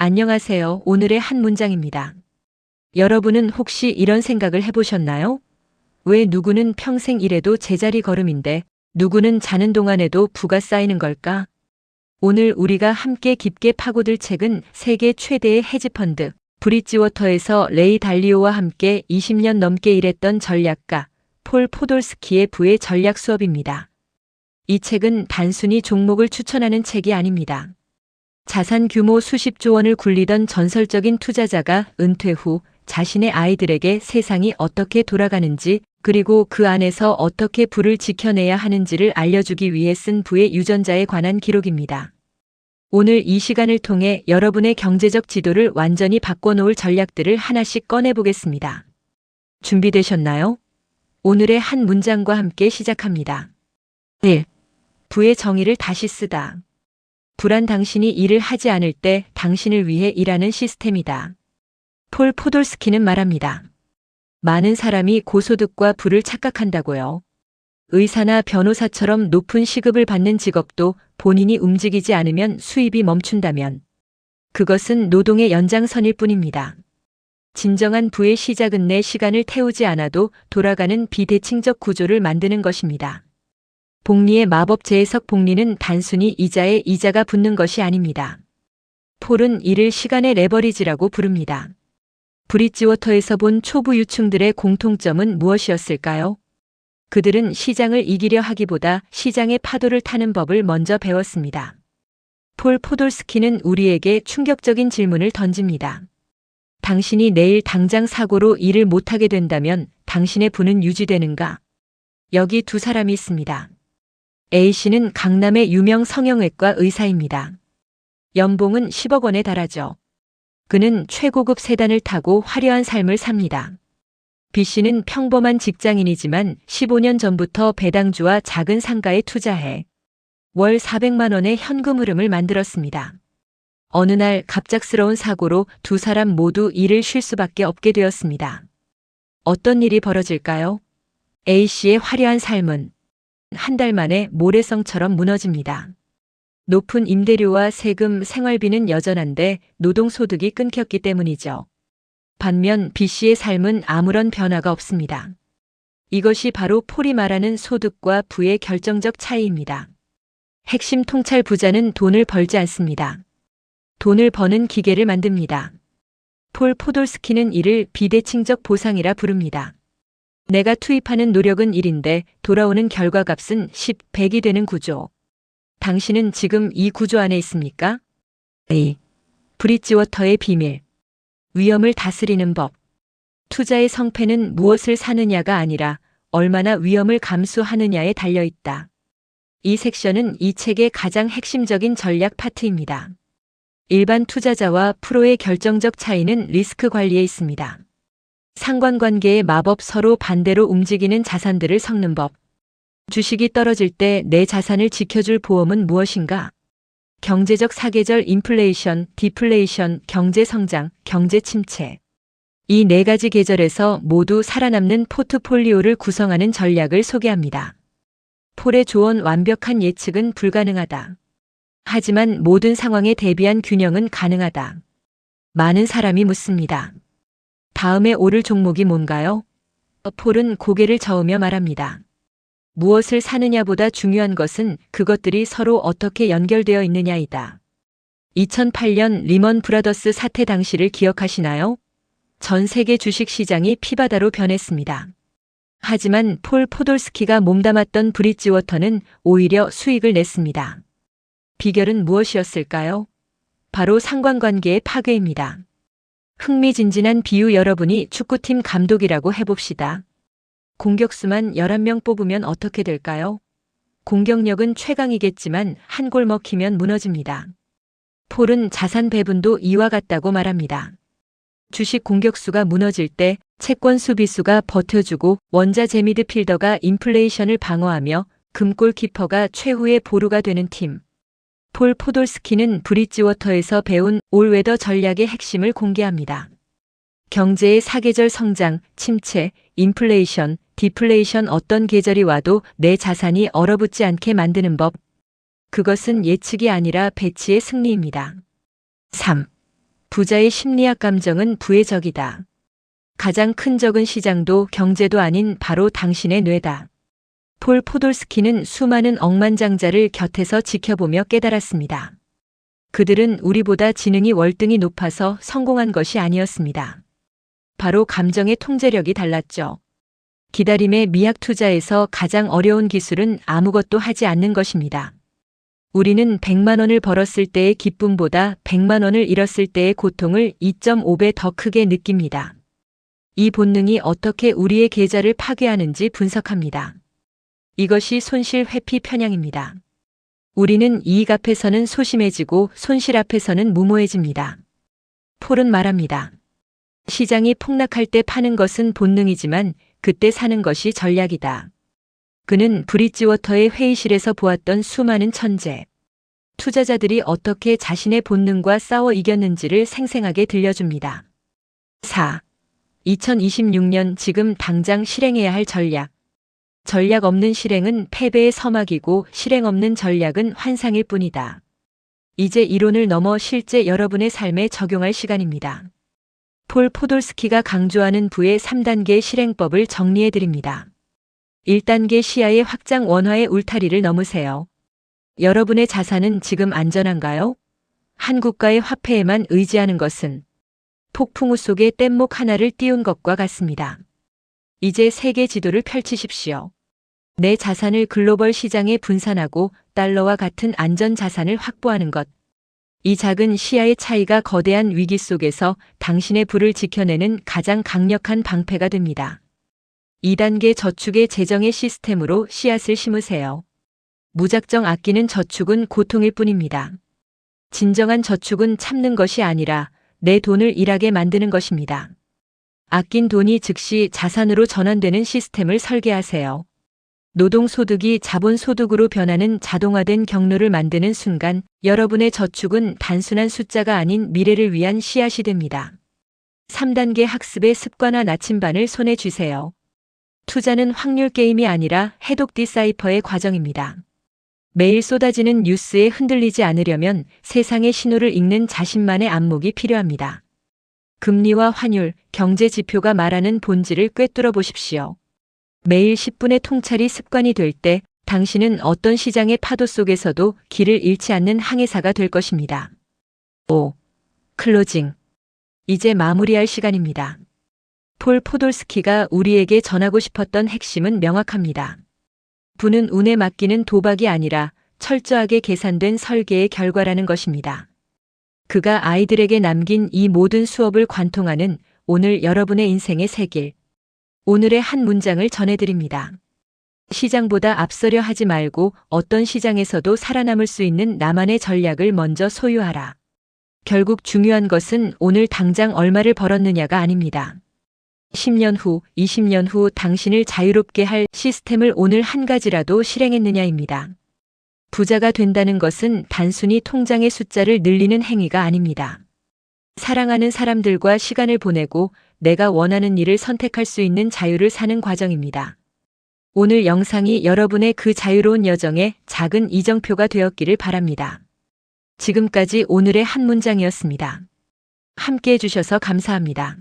안녕하세요. 오늘의 한 문장입니다. 여러분은 혹시 이런 생각을 해보셨나요? 왜 누구는 평생 일해도 제자리 걸음인데 누구는 자는 동안에도 부가 쌓이는 걸까? 오늘 우리가 함께 깊게 파고들 책은 세계 최대의 헤지펀드 브릿지워터에서 레이 달리오와 함께 20년 넘게 일했던 전략가 폴 포돌스키의 부의 전략 수업입니다. 이 책은 단순히 종목을 추천하는 책이 아닙니다. 자산 규모 수십조 원을 굴리던 전설적인 투자자가 은퇴 후 자신의 아이들에게 세상이 어떻게 돌아가는지 그리고 그 안에서 어떻게 부를 지켜내야 하는지를 알려주기 위해 쓴 부의 유전자에 관한 기록입니다. 오늘 이 시간을 통해 여러분의 경제적 지도를 완전히 바꿔놓을 전략들을 하나씩 꺼내보겠습니다. 준비되셨나요? 오늘의 한 문장과 함께 시작합니다. 1. 부의 정의를 다시 쓰다. 부란 당신이 일을 하지 않을 때 당신을 위해 일하는 시스템이다. 폴 포돌스키는 말합니다. 많은 사람이 고소득과 부를 착각한다고요. 의사나 변호사처럼 높은 시급을 받는 직업도 본인이 움직이지 않으면 수입이 멈춘다면 그것은 노동의 연장선일 뿐입니다. 진정한 부의 시작은 내 시간을 태우지 않아도 돌아가는 비대칭적 구조를 만드는 것입니다. 복리의 마법 재해석 복리는 단순히 이자에 이자가 붙는 것이 아닙니다. 폴은 이를 시간의 레버리지라고 부릅니다. 브릿지워터에서 본 초부 유충들의 공통점은 무엇이었을까요? 그들은 시장을 이기려 하기보다 시장의 파도를 타는 법을 먼저 배웠습니다. 폴 포돌스키는 우리에게 충격적인 질문을 던집니다. 당신이 내일 당장 사고로 일을 못하게 된다면 당신의 부는 유지되는가? 여기 두 사람이 있습니다. A씨는 강남의 유명 성형외과 의사입니다. 연봉은 10억 원에 달하죠. 그는 최고급 세단을 타고 화려한 삶을 삽니다. B씨는 평범한 직장인이지만 15년 전부터 배당주와 작은 상가에 투자해 월 400만 원의 현금 흐름을 만들었습니다. 어느 날 갑작스러운 사고로 두 사람 모두 일을 쉴 수밖에 없게 되었습니다. 어떤 일이 벌어질까요? A씨의 화려한 삶은 한 달 만에 모래성처럼 무너집니다. 높은 임대료와 세금, 생활비는 여전한데 노동소득이 끊겼기 때문이죠. 반면 B씨의 삶은 아무런 변화가 없습니다. 이것이 바로 폴이 말하는 소득과 부의 결정적 차이입니다. 핵심 통찰 부자는 돈을 벌지 않습니다. 돈을 버는 기계를 만듭니다. 폴 포돌스키는 이를 비대칭적 보상이라 부릅니다. 내가 투입하는 노력은 1인데 돌아오는 결과값은 10, 100이 되는 구조. 당신은 지금 이 구조 안에 있습니까? A. 브릿지워터의 비밀. 위험을 다스리는 법. 투자의 성패는 무엇을 사느냐가 아니라 얼마나 위험을 감수하느냐에 달려있다. 이 섹션은 이 책의 가장 핵심적인 전략 파트입니다. 일반 투자자와 프로의 결정적 차이는 리스크 관리에 있습니다. 상관관계의 마법 서로 반대로 움직이는 자산들을 섞는 법. 주식이 떨어질 때 내 자산을 지켜줄 보험은 무엇인가? 경제적 사계절 인플레이션, 디플레이션, 경제 성장, 경제 침체. 이 네 가지 계절에서 모두 살아남는 포트폴리오를 구성하는 전략을 소개합니다. 폴의 조언 완벽한 예측은 불가능하다. 하지만 모든 상황에 대비한 균형은 가능하다. 많은 사람이 묻습니다. 다음에 오를 종목이 뭔가요? 폴은 고개를 저으며 말합니다. 무엇을 사느냐보다 중요한 것은 그것들이 서로 어떻게 연결되어 있느냐이다. 2008년 리먼 브라더스 사태 당시를 기억하시나요? 전 세계 주식 시장이 피바다로 변했습니다. 하지만 폴 포돌스키가 몸담았던 브릿지워터는 오히려 수익을 냈습니다. 비결은 무엇이었을까요? 바로 상관관계의 파괴입니다. 흥미진진한 비유 여러분이 축구팀 감독이라고 해봅시다. 공격수만 11명 뽑으면 어떻게 될까요? 공격력은 최강이겠지만 한 골 먹히면 무너집니다. 폴은 자산 배분도 이와 같다고 말합니다. 주식 공격수가 무너질 때 채권 수비수가 버텨주고 원자재 미드필더가 인플레이션을 방어하며 금골키퍼가 최후의 보루가 되는 팀. 폴 포돌스키는 브릿지워터에서 배운 올웨더 전략의 핵심을 공개합니다. 경제의 사계절 성장, 침체, 인플레이션, 디플레이션 어떤 계절이 와도 내 자산이 얼어붙지 않게 만드는 법. 그것은 예측이 아니라 배치의 승리입니다. 3. 부자의 심리학 감정은 부의 적이다. 가장 큰 적은 시장도 경제도 아닌 바로 당신의 뇌다. 폴 포돌스키는 수많은 억만장자를 곁에서 지켜보며 깨달았습니다. 그들은 우리보다 지능이 월등히 높아서 성공한 것이 아니었습니다. 바로 감정의 통제력이 달랐죠. 기다림의 미학 투자에서 가장 어려운 기술은 아무것도 하지 않는 것입니다. 우리는 100만 원을 벌었을 때의 기쁨보다 100만 원을 잃었을 때의 고통을 2.5배 더 크게 느낍니다. 이 본능이 어떻게 우리의 계좌를 파괴하는지 분석합니다. 이것이 손실 회피 편향입니다. 우리는 이익 앞에서는 소심해지고 손실 앞에서는 무모해집니다. 폴은 말합니다. 시장이 폭락할 때 파는 것은 본능이지만 그때 사는 것이 전략이다. 그는 브릿지워터의 회의실에서 보았던 수많은 천재, 투자자들이 어떻게 자신의 본능과 싸워 이겼는지를 생생하게 들려줍니다. 4. 2026년 지금 당장 실행해야 할 전략. 전략 없는 실행은 패배의 서막이고 실행 없는 전략은 환상일 뿐이다. 이제 이론을 넘어 실제 여러분의 삶에 적용할 시간입니다. 폴 포돌스키가 강조하는 부의 3단계 실행법을 정리해 드립니다. 1단계 시야의 확장 원화의 울타리를 넘으세요. 여러분의 자산은 지금 안전한가요? 한 국가의 화폐에만 의지하는 것은 폭풍우 속에 뗏목 하나를 띄운 것과 같습니다. 이제 세계 지도를 펼치십시오. 내 자산을 글로벌 시장에 분산하고 달러와 같은 안전 자산을 확보하는 것. 이 작은 시야의 차이가 거대한 위기 속에서 당신의 부를 지켜내는 가장 강력한 방패가 됩니다. 2단계 저축의 재정의 시스템으로 씨앗을 심으세요. 무작정 아끼는 저축은 고통일 뿐입니다. 진정한 저축은 참는 것이 아니라 내 돈을 일하게 만드는 것입니다. 아낀 돈이 즉시 자산으로 전환되는 시스템을 설계하세요. 노동소득이 자본소득으로 변하는 자동화된 경로를 만드는 순간 여러분의 저축은 단순한 숫자가 아닌 미래를 위한 씨앗이 됩니다. 3단계 학습의 습관화 나침반을 손에 쥐세요. 투자는 확률 게임이 아니라 해독 디사이퍼의 과정입니다. 매일 쏟아지는 뉴스에 흔들리지 않으려면 세상의 신호를 읽는 자신만의 안목이 필요합니다. 금리와 환율, 경제 지표가 말하는 본질을 꿰뚫어 보십시오. 매일 10분의 통찰이 습관이 될 때 당신은 어떤 시장의 파도 속에서도 길을 잃지 않는 항해사가 될 것입니다. 5. 클로징. 이제 마무리할 시간입니다. 폴 포돌스키가 우리에게 전하고 싶었던 핵심은 명확합니다. 부는 운에 맡기는 도박이 아니라 철저하게 계산된 설계의 결과라는 것입니다. 그가 아이들에게 남긴 이 모든 수업을 관통하는 오늘 여러분의 인생의 새 길. 오늘의 한 문장을 전해드립니다. 시장보다 앞서려 하지 말고 어떤 시장에서도 살아남을 수 있는 나만의 전략을 먼저 소유하라. 결국 중요한 것은 오늘 당장 얼마를 벌었느냐가 아닙니다. 10년 후, 20년 후 당신을 자유롭게 할 시스템을 오늘 한 가지라도 실행했느냐입니다. 부자가 된다는 것은 단순히 통장의 숫자를 늘리는 행위가 아닙니다. 사랑하는 사람들과 시간을 보내고 내가 원하는 일을 선택할 수 있는 자유를 사는 과정입니다. 오늘 영상이 여러분의 그 자유로운 여정에 작은 이정표가 되었기를 바랍니다. 지금까지 오늘의 한 문장이었습니다. 함께 해주셔서 감사합니다.